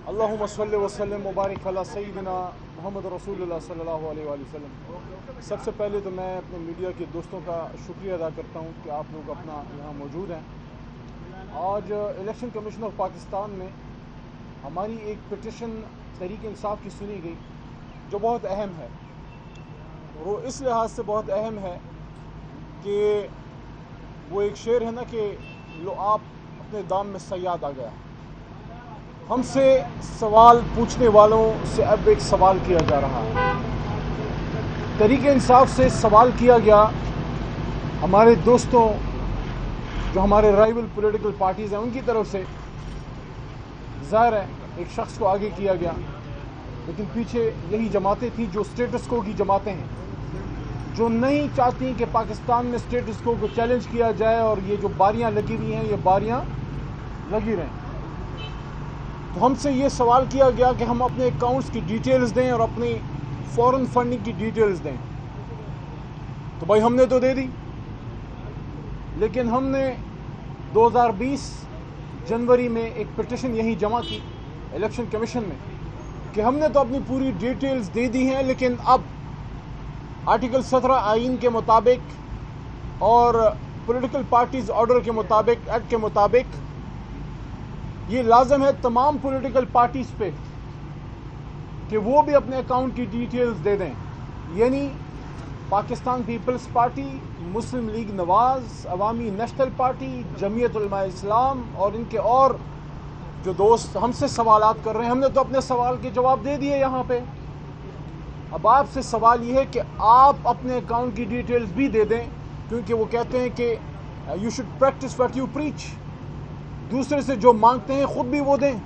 अल्लाहुम्मा सल्लि व सल्लिम मुबारक अला सय्यिदिना मोहम्मद रसूलुल्लाह सल्लल्लाहु अलैहि वसल्लम। सबसे पहले तो मैं अपने मीडिया के दोस्तों का शुक्रिया अदा करता हूँ कि आप लोग अपना यहाँ मौजूद हैं। आज इलेक्शन कमीशन ऑफ पाकिस्तान में हमारी एक पिटिशन तहरीक इंसाफ की सुनी गई जो बहुत अहम है, और वो इस लिहाज से बहुत अहम है कि वो एक शेर है ना कि लो आप अपने दाम में सयाद आ गया। हमसे सवाल पूछने वालों से अब एक सवाल किया जा रहा है। तहरीक इंसाफ से सवाल किया गया हमारे दोस्तों जो हमारे राइवल पॉलिटिकल पार्टीज़ हैं उनकी तरफ से। ज़ाहिर है एक शख्स को आगे किया गया, लेकिन पीछे यही जमातें थी जो स्टेटस को की जमातें हैं, जो नहीं चाहती कि पाकिस्तान में स्टेटस को चैलेंज किया जाए और ये जो बारियां लगी हुई हैं ये बारियां लगी रहें। तो हमसे ये सवाल किया गया कि हम अपने अकाउंट्स की डिटेल्स दें और अपनी फॉरेन फंडिंग की डिटेल्स दें। तो भाई हमने तो दे दी, लेकिन हमने 2020 जनवरी में एक पिटिशन यही जमा की इलेक्शन कमीशन में कि हमने तो अपनी पूरी डिटेल्स दे दी हैं, लेकिन अब आर्टिकल 17 आइन के मुताबिक और पॉलिटिकल पार्टीज ऑर्डर के मुताबिक, एक्ट के मुताबिक ये लाजम है तमाम पॉलिटिकल पार्टीज पे कि वो भी अपने अकाउंट की डिटेल्स दे दें। यानी पाकिस्तान पीपल्स पार्टी, मुस्लिम लीग नवाज, अवामी नेशनल पार्टी, जमीयत उलमा इस्लाम और इनके और जो दोस्त हमसे सवालात कर रहे हैं, हमने तो अपने सवाल के जवाब दे दिए यहाँ पे। अब आपसे सवाल ये है कि आप अपने अकाउंट की डिटेल्स भी दे दें, क्योंकि वो कहते हैं कि you should practice what you preach. दूसरे से जो मांगते हैं खुद भी वो दें।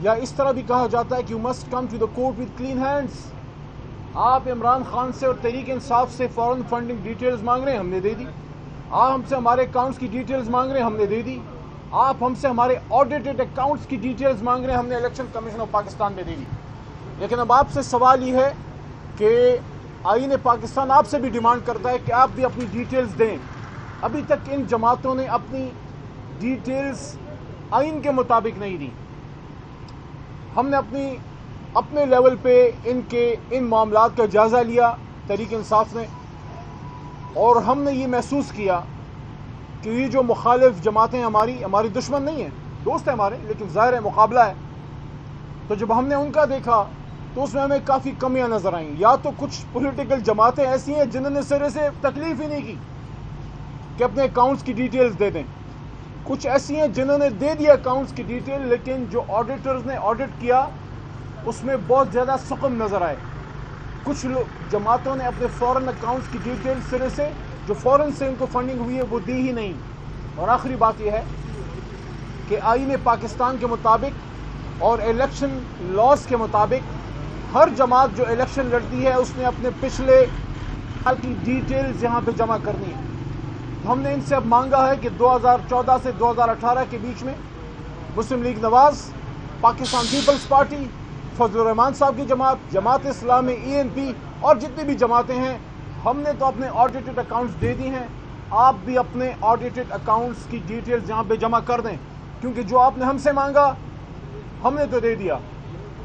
या इस तरह भी कहा जाता है कि you must come to the court with clean hands. आप इमरान खान से और तहरीक इंसाफ से फॉरेन फंडिंग डिटेल्स मांग रहे हैं, हमने दे दी। आप हमसे हमारे अकाउंट्स की डिटेल्स मांग रहे हैं, हमने दे दी। आप हमसे हमारे ऑडिटेड अकाउंट्स की डिटेल्स मांग रहे हैं, हमने इलेक्शन कमीशन ऑफ पाकिस्तान में दे दी। लेकिन अब आपसे सवाल ये है कि आईन पाकिस्तान आपसे भी डिमांड करता है कि आप भी अपनी डिटेल्स दें। अभी तक इन जमातों ने अपनी डिटेल्स आइन के मुताबिक नहीं दी। हमने अपने लेवल पे इन मामलात का जायज़ा लिया तहरीक इंसाफ ने, और हमने ये महसूस किया कि ये जो मुखालिफ जमातें हमारी दुश्मन नहीं है, दोस्त है हमारे, लेकिन ज़ाहिर है मुकाबला है। तो जब हमने उनका देखा तो उसमें हमें काफ़ी कमियां नज़र आईं। या तो कुछ पॉलिटिकल जमातें ऐसी हैं जिन्होंने सिरे से तकलीफ ही नहीं की कि अपने अकाउंट्स की डिटेल्स दे दें। कुछ ऐसी हैं जिन्होंने दे दिया अकाउंट्स की डिटेल, लेकिन जो ऑडिटर्स ने ऑडिट किया उसमें बहुत ज़्यादा सुकम नज़र आए। कुछ जमातों ने अपने फॉरेन अकाउंट्स की डिटेल सिरे से, जो फॉरेन से उनको फंडिंग हुई है, वो दी ही नहीं। और आखिरी बात यह है कि आईन पाकिस्तान के मुताबिक और इलेक्शन लॉज के मुताबिक हर जमात जो इलेक्शन लड़ती है उसने अपने पिछले साल की डिटेल्स यहाँ पे जमा करनी है। तो हमने इनसे अब मांगा है कि 2014 से 2018 के बीच में मुस्लिम लीग नवाज, पाकिस्तान पीपल्स पार्टी, फजलुर रहमान साहब की जमात, जमात इस्लामी, ENP और जितनी भी जमातें हैं, हमने तो अपने ऑडिटेड अकाउंट्स दे दी हैं। आप भी अपने ऑडिटेड अकाउंट्स की डिटेल्स यहाँ पे जमा कर दें, क्योंकि जो आपने हमसे मांगा हमने तो दे दिया।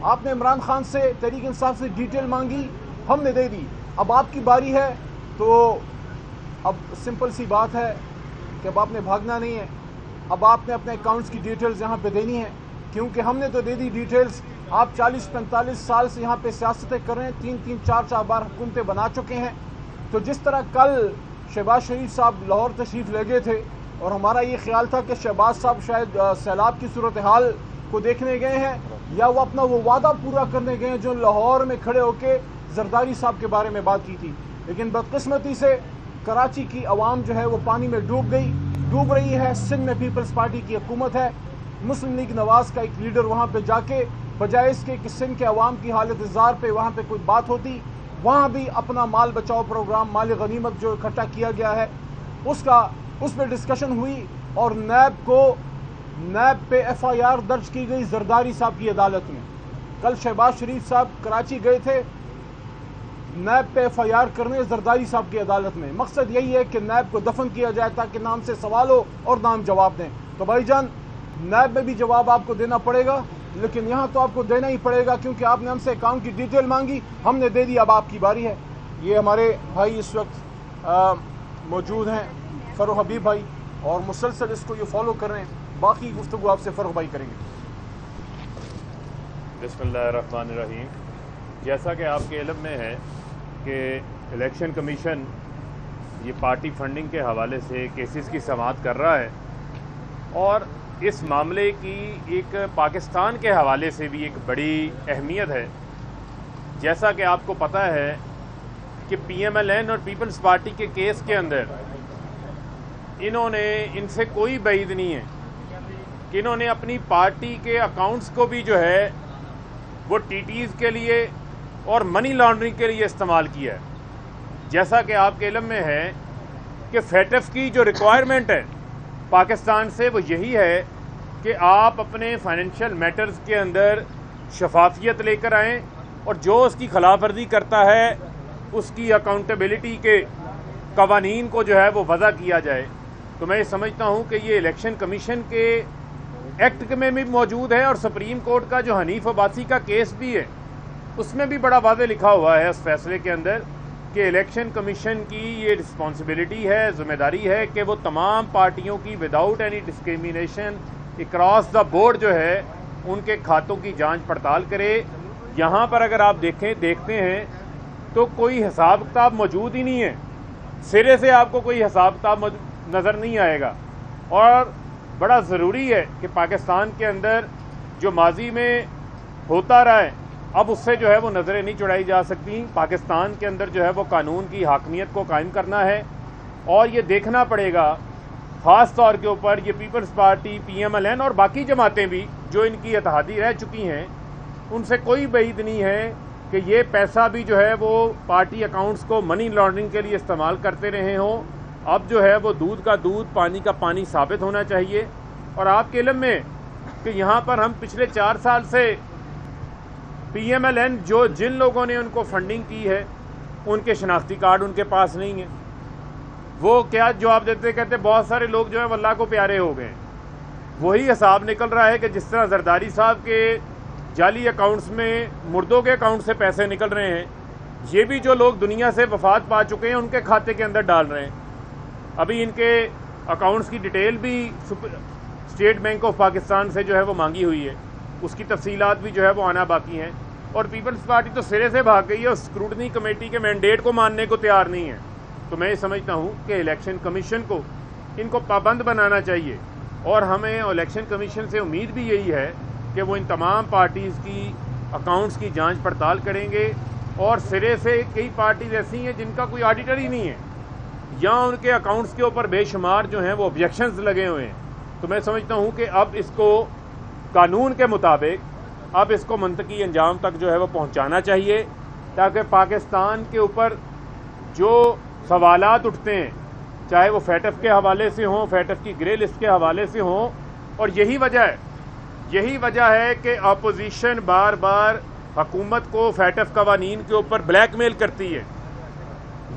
आपने इमरान खान से, तहरीक इंसाफ से डिटेल मांगी, हमने दे दी। अब आपकी बारी है। तो अब सिंपल सी बात है कि अब आपने भागना नहीं है, अब आपने अपने अकाउंट्स की डिटेल्स यहाँ पे देनी है, क्योंकि हमने तो दे दी डिटेल्स। आप 40-45 साल से यहाँ पे सियासतें कर रहे हैं, 3-3, 4-4 बार हुकूमतें बना चुके हैं। तो जिस तरह कल शहबाज शरीफ साहब लाहौर तशरीफ़ ले गए थे और हमारा ये ख्याल था कि शहबाज साहब शायद सैलाब की सूरत हाल को देखने गए हैं, या वो अपना वो वादा पूरा करने गए हैं जो लाहौर में खड़े होकर जरदारी साहब के बारे में बात की थी। लेकिन बदकिस्मती से कराची की आवाम जो है वो पानी में डूब रही है। सिंध में पीपल्स पार्टी की हुकूमत है। मुस्लिम लीग नवाज का एक लीडर वहाँ पे जाके बजाय इसके कि सिंध के अवाम की हालत इज़्ज़ार पे वहाँ पे कोई बात होती, वहाँ भी अपना माल बचाओ प्रोग्राम, माल गनीमत जो इकट्ठा किया गया है उस पर डिस्कशन हुई, और नैब पे FIR दर्ज की गई जरदारी साहब की अदालत में। कल शहबाज शरीफ साहब कराची गए थे नैब पे FIR करने जरदारी साहब की अदालत में। मकसद यही है कि नैब को दफन किया जाए ताकि नाम से सवाल हो और नाम जवाब दें। तो भाईजान, नैब में भी जवाब आपको देना पड़ेगा, لیکن یہاں تو آپ کو دینا ہی پڑے گا کیونکہ آپ نے ہم سے اکاؤنٹ کی ڈیٹیل مانگی, ہم نے دے دی, اب آپ کی باری ہے. یہ ہمارے بھائی اس وقت موجود ہیں, فروخ حبیب بھائی, اور مسلسل اس کو یہ فالو کر رہے ہیں. باقی گفتگو آپ سے فروخ بھائی کریں گے. بسم اللہ الرحمن الرحیم. جیسا کہ آپ کے علم میں ہے کہ الیکشن کمیشن یہ پارٹی فنڈنگ کے حوالے سے کیسز کی سماعت کر رہا ہے, اور اس معاملے کی ایک پاکستان کے حوالے سے بھی ایک بڑی اہمیت ہے. جیسا کہ آپ کو پتہ ہے کہ پی ایم ایل این اور پیپلز پارٹی کے کیس کے اندر ان سے کوئی بعید نہیں ہے کہ انہوں نے اپنی پارٹی کے اکاؤنٹس کو بھی جو ہے وہ ٹی ٹیز کے لیے اور منی لانڈرنگ کے لیے استعمال کیا ہے. جیسا کہ آپ کے علم میں ہے کہ فیٹف کی جو ریکوائرمنٹ ہے پاکستان سے وہ یہی ہے کہ آپ اپنے فائنینشیل میٹرز کے اندر شفافیت لے کر آئیں, اور جو اس کی خلاف ورزی کرتا ہے اس کی اکاؤنٹیبلٹی کے قوانین کو جو ہے وہ وضع کیا جائے. تو میں یہ سمجھتا ہوں کہ یہ الیکشن کمیشن کے ایکٹ میں بھی موجود ہے, اور سپریم کورٹ کا جو حنیف عباسی کا کیس بھی ہے اس میں بھی بڑا واضح لکھا ہوا ہے اس فیصلے کے اندر کہ الیکشن کمیشن کی یہ رسپانسبلٹی ہے, ذمہ داری ہے کہ وہ تمام پارٹیوں کی without any discrimination across the board جو ہے ان کے کھاتوں کی جانچ پڑتال کرے. یہاں پر اگر آپ دیکھتے ہیں تو کوئی حساب کتاب موجود ہی نہیں ہے, سرے سے آپ کو کوئی حساب کتاب نظر نہیں آئے گا. اور بڑا ضروری ہے کہ پاکستان کے اندر جو ماضی میں ہوتا رہا ہے اب اس سے جو ہے وہ نظریں نہیں چڑھائی جا سکتی. پاکستان کے اندر جو ہے وہ قانون کی حاکمیت کو قائم کرنا ہے, اور یہ دیکھنا پڑے گا خاص طور کے اوپر یہ peoples party, P M L N اور باقی جماعتیں بھی جو ان کی اتحادی رہ چکی ہیں, ان سے کوئی بعید نہیں ہے کہ یہ پیسہ بھی جو ہے وہ پارٹی اکاؤنٹس کو منی لانڈرنگ کے لیے استعمال کرتے رہے ہوں. اب جو ہے وہ دودھ کا دودھ پانی کا پانی ثابت ہونا چاہیے. اور آپ کے علم میں کہ یہاں پر ہم پچھلے 4 سال سے پی ایم ایل این جن لوگوں نے ان کو فنڈنگ کی ہے ان کے شناختی کارڈ ان کے پاس نہیں ہیں. وہ کیا جواب دیتے, کہتے بہت سارے لوگ جو ہیں وہ اللہ کو پیارے ہو گئے. وہی حساب نکل رہا ہے کہ جس طرح زرداری صاحب کے جعلی اکاؤنٹس میں مردوں کے اکاؤنٹ سے پیسے نکل رہے ہیں, یہ بھی جو لوگ دنیا سے وفات پا چکے ہیں ان کے کھاتے کے اندر ڈال رہے ہیں. ابھی ان کے اکاؤنٹس کی ڈیٹیل بھی اسٹیٹ بینک آف پاکستان سے جو ہے وہ مانگی ہوئی ہے, اس کی تفصیلات بھی جو ہے وہ آنا باقی ہیں. اور پیپلز پارٹی تو سرے سے بھاگ گئی ہے, اور اسکروٹنی کمیٹی کے مینڈیٹ کو ماننے کو تیار نہیں ہے. تو میں یہ سمجھتا ہوں کہ الیکشن کمیشن کو ان کو پابند بنانا چاہیے, اور ہمیں الیکشن کمیشن سے امید بھی یہی ہے کہ وہ ان تمام پارٹیز کی اکاؤنٹس کی جانچ پڑتال کریں گے. اور سرے سے کئی پارٹیز ایسی ہیں جن کا کوئی آڈیٹر ہی نہیں ہے, یا ان کے اکاؤنٹس کے اوپر بے شمار جو ہیں وہ آبجیکشنز لگے ہوئے ہیں. تو میں سمجھتا ہوں کہ اب اس کو قانون کے مطابق اب اس کو منطقی انجام تک جو ہے وہ پہنچانا چاہیے, تاکہ پاکستان کے اوپر جو سوالات اٹھتے ہیں چاہے وہ فیٹف کے حوالے سے ہوں, فیٹف کی گرے لسٹ کے حوالے سے ہوں. اور یہی وجہ ہے کہ اپوزیشن بار بار حکومت کو فیٹف قوانین کے اوپر بلیک میل کرتی ہے.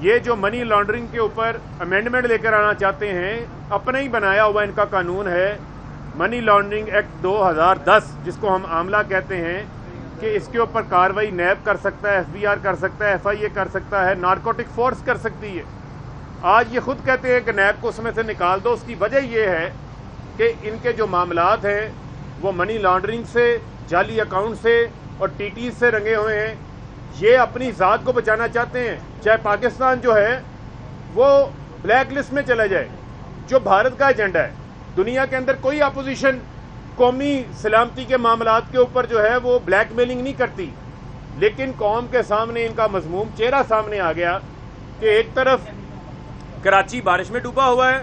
یہ جو منی لانڈرنگ کے اوپر امینڈمنٹ لے کر آنا چاہتے ہیں, اپنا ہی بنایا ہوا ان کا قانون ہے منی لانڈرنگ ایکٹ 2010, جس کو ہم عاملہ کہتے ہیں, کہ اس کے اوپر کارروائی نیب کر سکتا ہے, ایف بی آر کر سکتا ہے, ایف آئی اے کر سکتا ہے, نارکوٹک فورس کر سکتی ہے. آج یہ خود کہتے ہیں کہ نیب کو اس میں سے نکال دو. اس کی وجہ یہ ہے کہ ان کے جو معاملات ہیں وہ منی لانڈرنگ سے, جعلی اکاؤنٹ سے اور ٹی ٹیز سے رنگے ہوئے ہیں. یہ اپنی ذات کو بچانا چاہتے ہیں, چاہے پاکستان جو ہے وہ بلیک لسٹ میں چلا جائے, جو بھارت کا ایجنڈا ہے. دنیا کے اندر کوئی اپوزیشن قومی سلامتی کے معاملات کے اوپر جو ہے وہ بلیک میلنگ نہیں کرتی, لیکن قوم کے سامنے ان کا مذموم چہرہ سامنے آ گیا کہ ایک طرف کراچی بارش میں ڈوبا ہوا ہے,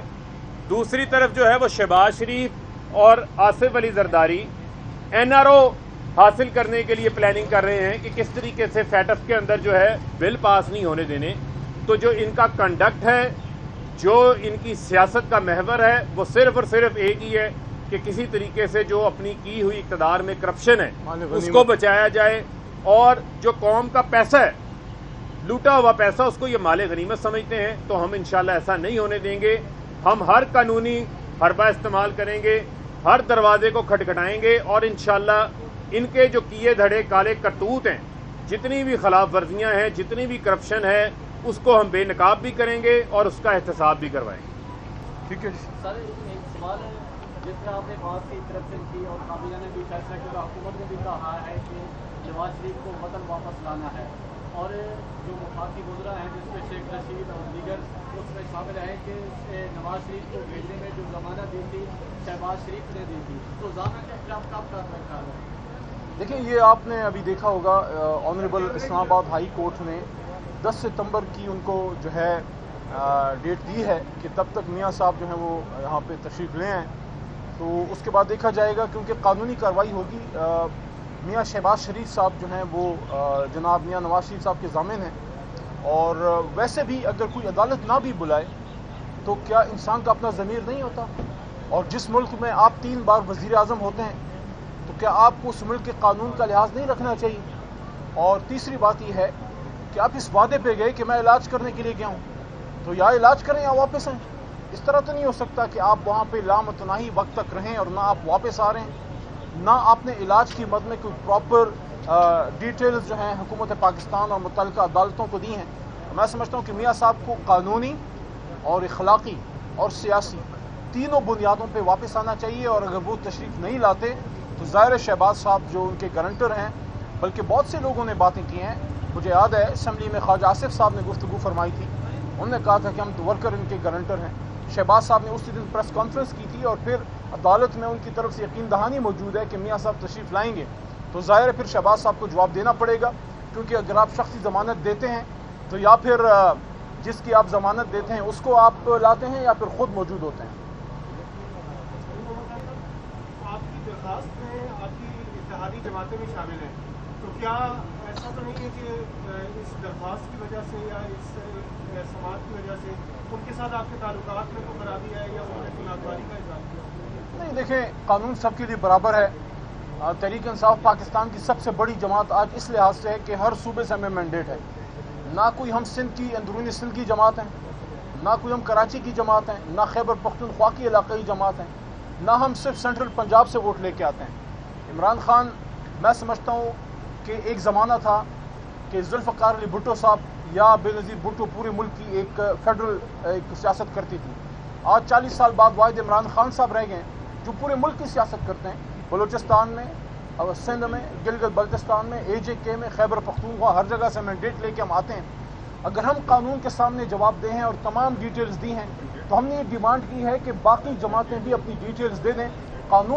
دوسری طرف جو ہے وہ شہباز شریف اور Asif Ali Zardari N R O حاصل کرنے کے لیے پلاننگ کر رہے ہیں کہ کس طریقے سے فیٹف کے اندر جو ہے بل پاس نہیں ہونے دینے. تو جو ان کا کنڈکٹ ہے, جو ان کی سیاست کا محور ہے, وہ صرف اور صرف ایک ہی ہے کہ کسی طریقے سے جو اپنی کی ہوئی اقتدار میں کرپشن ہے اس کو بچایا جائے, اور جو قوم کا پیسہ ہے, لوٹا ہوا پیسہ, اس کو یہ مال غنیمت سمجھتے ہیں. تو ہم انشاءاللہ ایسا نہیں ہونے دیں گے. ہم ہر قانونی حربہ استعمال کریں گے, ہر دروازے کو کھٹکھٹائیں گے, اور انشاءاللہ इनके जो किए धड़े काले करतूत हैं, जितनी भी खिलाफ वर्जियाँ हैं, जितनी भी करप्शन है, उसको हम बेनकाब भी करेंगे और उसका एहतसाब भी करवाएंगे। ठीक है जी। सर एक सवाल है, जिस तरह आपने बात की करप्शन की और काबीना ने भी फैसला किया, हुकूमत ने भी कहा है कि नवाज शरीफ को वतन वापस लाना है, और जो मुखाती वज़रा हैं जिसमें शेख रशीद और दीगर उसमें शामिल हैं कि नवाज शरीफ को भेजने में जो जमानत दी थी शहबाज शरीफ ने दी थी, तो जमानत के खिलाफ कब कार्रवाई कर रहे हैं? देखिए, ये आपने अभी देखा होगा ऑनरेबल इस्लामाबाद हाई कोर्ट ने 10 सितंबर की उनको जो है डेट दी है कि तब तक मियाँ साहब जो हैं वो यहाँ पे तशरीफ़ ले आएँ, तो उसके बाद देखा जाएगा, क्योंकि कानूनी कार्रवाई होगी। मियाँ शहबाज शरीफ साहब जो हैं वो जनाब मियाँ नवाज शरीफ साहब के ज़ामिन हैं, और वैसे भी अगर कोई अदालत ना भी बुलाए तो क्या इंसान का अपना ज़मीर नहीं होता? और जिस मुल्क में आप 3 बार वज़ीर आज़म होते हैं तो क्या आपको उस मुल्क के कानून का लिहाज नहीं रखना चाहिए? और तीसरी बात यह है कि आप इस वादे पे गए कि मैं इलाज करने के लिए गया हूँ, तो या इलाज करें या वापस आएँ। इस तरह तो नहीं हो सकता कि आप वहाँ पे लामतनाही वक्त तक रहें और ना आप वापस आ रहे हैं, ना आपने इलाज की मद में कोई प्रॉपर डिटेल्स जो हैं हुकूमत पाकिस्तान और मुतल्लिका अदालतों को दी हैं। मैं समझता हूँ कि मियाँ साहब को कानूनी और अखलाकी और सियासी तीनों बुनियादों पे वापस आना चाहिए, और अगर वो तशरीफ़ नहीं लाते तो ज़ाहिर शहबाज साहब जो उनके गारंटर हैं, बल्कि बहुत से लोगों ने बातें की हैं। मुझे याद है असम्बली में ख्वाजा आसिफ साहब ने गुफ्तगू फरमाई थी, उन्होंने कहा था कि हम तो वर्कर इनके गारंटर हैं। शहबाज साहब ने उसी दिन प्रेस कॉन्फ्रेंस की थी, और फिर अदालत में उनकी तरफ से यकीन दहानी मौजूद है कि मियाँ साहब तशरीफ़ लाएंगे, तो ज़ाहिर है फिर शहबाज साहब को जवाब देना पड़ेगा, क्योंकि अगर आप शख्सी ज़मानत देते हैं तो या फिर जिसकी आप ज़मानत देते हैं उसको आप लाते हैं या फिर ख़ुद मौजूद होते हैं। आपकी दरख्वास्त में आपकी इत्तेहादी जमातें भी शामिल हैं, तो क्या ऐसा तो नहीं है कि इस दरख्वास्त की वजह से या इस समाज की वजह से उनके साथ आपके ताल्लुकात में कोई खराबी है या उन्होंने कोई नागवारी का इज़हार किया? नहीं, देखें, कानून सबके लिए बराबर है। तहरीक इंसाफ पाकिस्तान की सबसे बड़ी जमात आज इस लिहाज से है कि हर सूबे से हमें मैंडेट है। ना कोई हम सिंध की अंदरूनी सिंध की जमात हैं, ना कोई हम कराची की जमात हैं, ना खैबर पख्तूनख्वा की इलाकाई जमात हैं, ना हम सिर्फ सेंट्रल पंजाब से वोट लेके आते हैं। इमरान खान, मैं समझता हूँ कि एक ज़माना था कि जुल्फ़िकार अली भुट्टो साहब या बेनज़ीर भुट्टो पूरे मुल्क की एक फेडरल एक सियासत करती थी। आज 40 साल बाद वाहिद इमरान खान साहब रह गए जो पूरे मुल्क की सियासत करते हैं। बलूचिस्तान में, सिंध में, गिलगित बल्तिस्तान में, AJK में, खैबर पख्तूनख्वा, हर जगह से मैंडेट लेके हम आते हैं। अगर हम कानून के सामने जवाब दे हैं और तमाम डिटेल्स दी हैं, तो हमने ये डिमांड की है कि बाकी जमातें भी अपनी डिटेल्स दे दें। कानून